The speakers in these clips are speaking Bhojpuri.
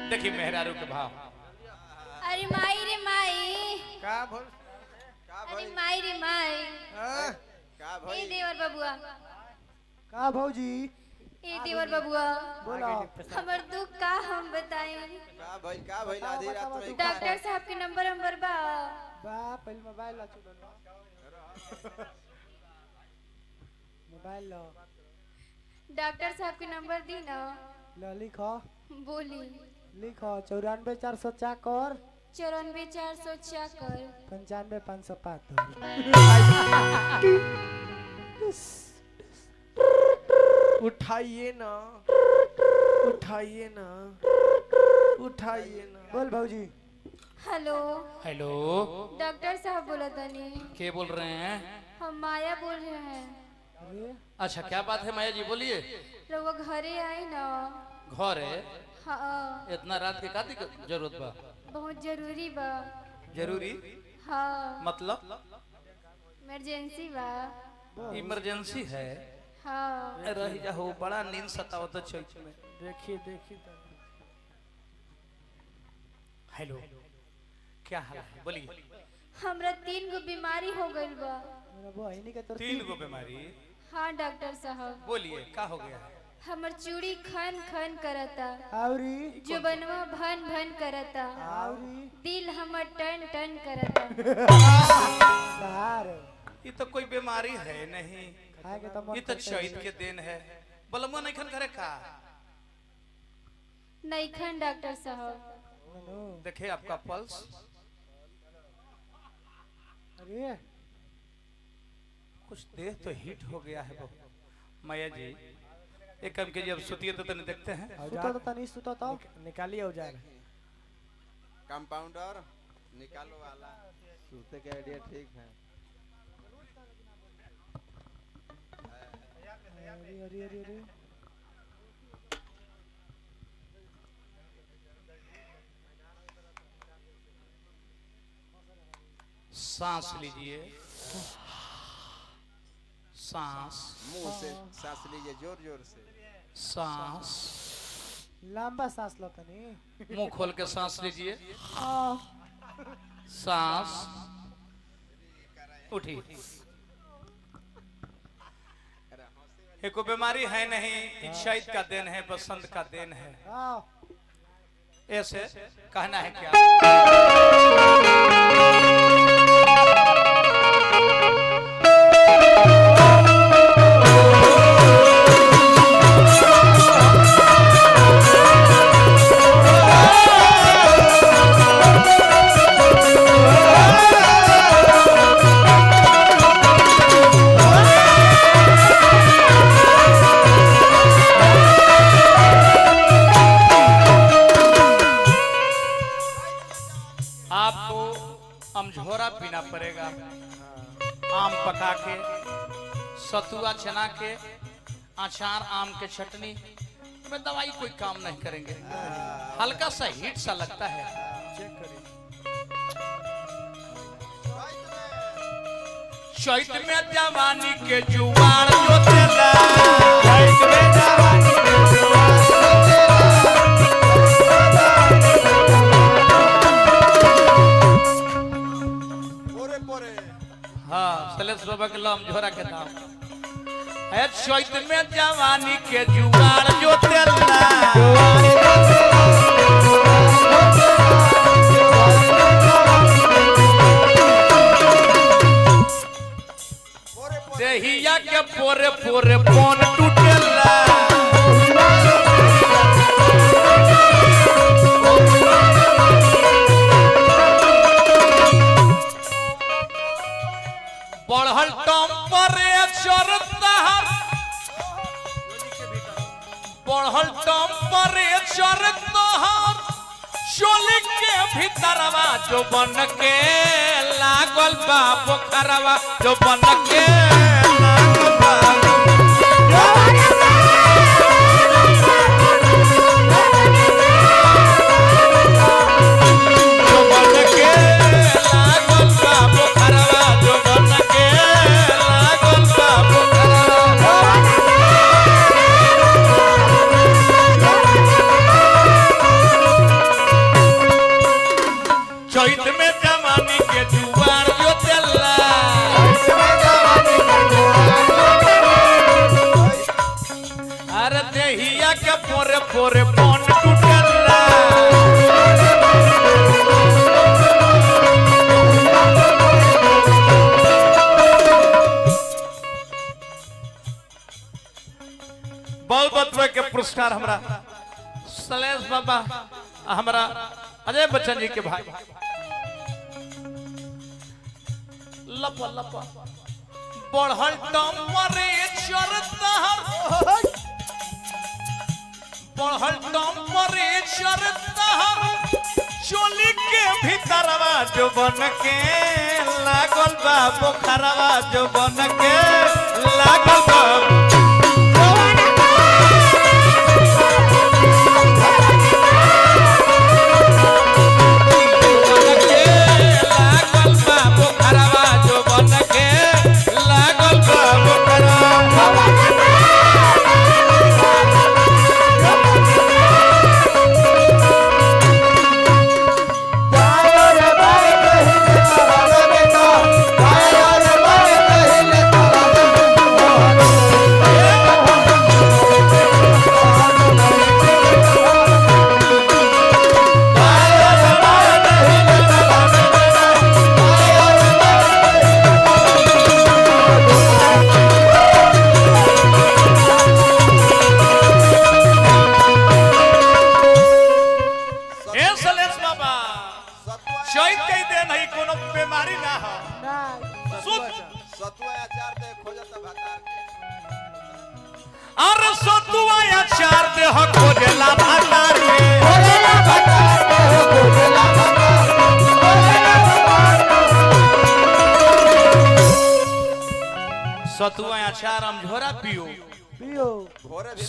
देखी मेहरारू के भाव। अरे माई रे माई का भोल अरे माई रे माई का ए देवर बबुआ का भौजी ए देवर बबुआ बोला हमर दुख का हम बताएं। का भाई आधी रात में डॉक्टर साहब के नंबर बा पहले मोबाइल ला चुदन मोबाइल लो डॉक्टर साहब के नंबर दी ना लो लिखो बोली लिखो 94 400 चाकर 94 400 चाकर 95 505 उठाइए ना उठाइए ना उठाइए ना बोल भौजी हेलो हेलो डॉक्टर साहब बोला तनी के बोल रहे हैं? हम माया बोल रहे हैं। अरे अच्छा क्या बात है माया जी बोलिए। लोग घरे आए ना। घर है हाँ इतना रात के का जरूरत बा? बहुत जरूरी बा। जरूरी हाँ मतलब इमरजेंसी बा। इमरजेंसी है? हाँ रह जाओ बड़ा नींद सतावत है चौक में। देखिए देखिए हेलो क्या हाल है बोलिए। हमरा 3 गो बीमारी हो गई बा। मेरा बहिनी के तोर 3 गो बीमारी? हाँ डॉक्टर साहब बोलिए क्या हो गया है? हमर चूड़ी खन खन करता, आवरी जुबनवा भन भन करता, आवरी दिल हमर टन टन करता। बाहर ये तो कोई बीमारी है नहीं, खाए के तो मन ये तो शहीद के दिन है। बलमा नहीं खन करे का? नहीं खन डॉक्टर साहब। देखिए आपका पल्स। अरे कुछ देह तो हीट हो गया है बहुत। माया जी एक काम कीजिए, अब सुतिए तो तने देखते हैं। सुतो तो तनी सुतो तो निकालिए औजार कंपाउंडर निकालो वाला सूते के आइडिया ठीक है। अरे अरे अरे अरे सांस लीजिए, सांस मुंह से सांस लीजिए जोर जोर से। सांस, लंबा सांस लो तनी मुंह खोल के सांस लीजिए। सांस उठी। एको बीमारी है नहीं, शायद का दिन है, बसंत का दिन है। ऐसे कहना है क्या? अमझोरा पीना पड़ेगा, आम पका के, सतुआ चना के, अचार आम के चटनी में दवाई कोई काम नहीं करेंगे। हल्का सा हीट सा लगता है। चेक करिए। चैत में जवानी के जुआर जोतेला, चैत में जवानी के जुआर सलेस बाबा के लाम झोरा के दाम है। चैत में जवानी के जुगाड़ जोतेला, देहिया के पोरे पोरे पौन टूटेला। बढ़ल टेम्परेचर तहर, बढ़ल टेम्परेचर तहर, चोली के भीतरवा जो बन के लागल बा पोखरवा, जो बन के लागल बा हमारा अजय बच्चन जी के भाई लपा लपा बढ़ल टेम्परेचर तहर बढ़ल टेम्परेचर तहर चोली के भीतरवा जो बन के लागल बा बुखारवा जो बन के लागल बा सतुआ अचार हम झोरा पियो पियो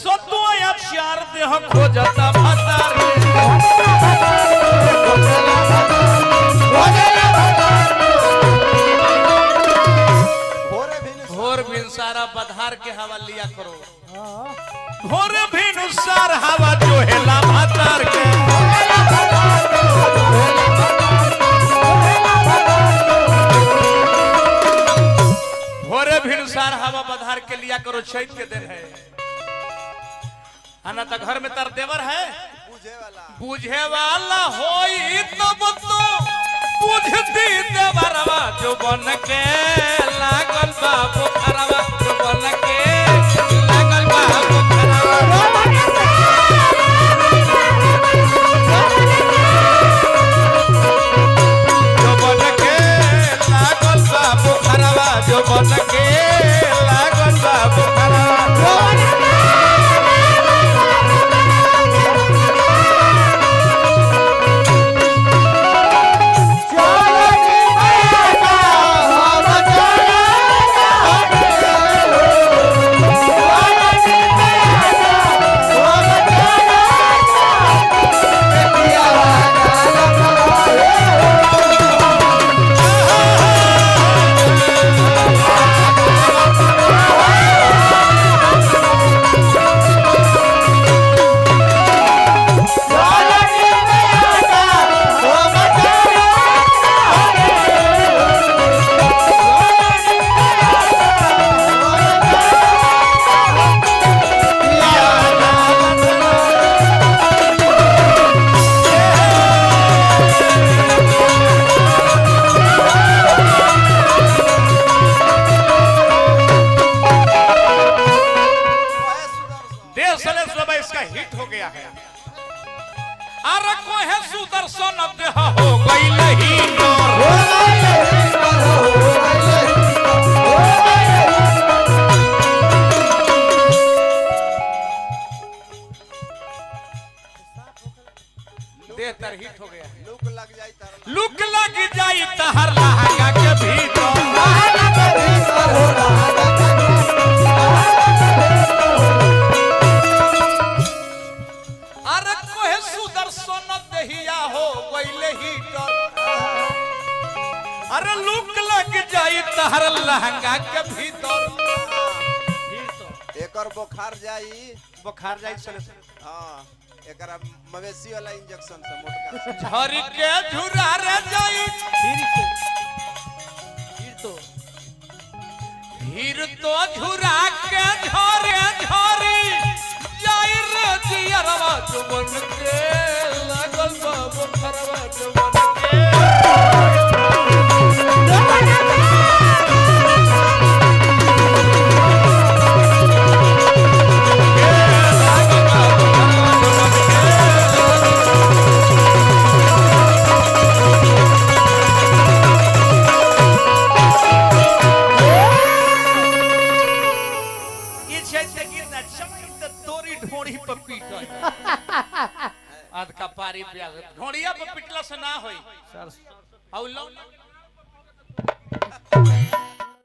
सतुआ अचार देह खोजता भतार भोर भिनसारा बधार के हवा लिया करो भोर भिनसार हवा जो हेला भतार के भोरे भिनसार हवा बधार के लिया करो चैत के दिन है आना तो घर में तर देवर है बुझे वाला होई तब तो बुझती देवरवा जो बन के लागल बा बुखारवा जो बन के लागल बा बुखारवा जो बन के लागल बा बुखारवा जो बन के लागल बा बुखारवा इसका हिट हो गया है अरे को है सुदर्शन देह हो गई नहीं देह तर हिट हो गया लुक लग जाई तहर लहंगा के भीतर अरे लुक लग जाई तहर लहंगा के भीतर एकर बुखार जाई चले हां एकरा मवेशी वाला इंजेक्शन से मोटका झरी के झुरा रे जाई हीर तो झुरा के झरे झरी जाई रे जियरवा जो बन के लागल बा बुखारवा जो बन के ढोड़ी पर पीट आध का पारी प्याज ढोड़िया पर पिटला से ना होई सर औ लो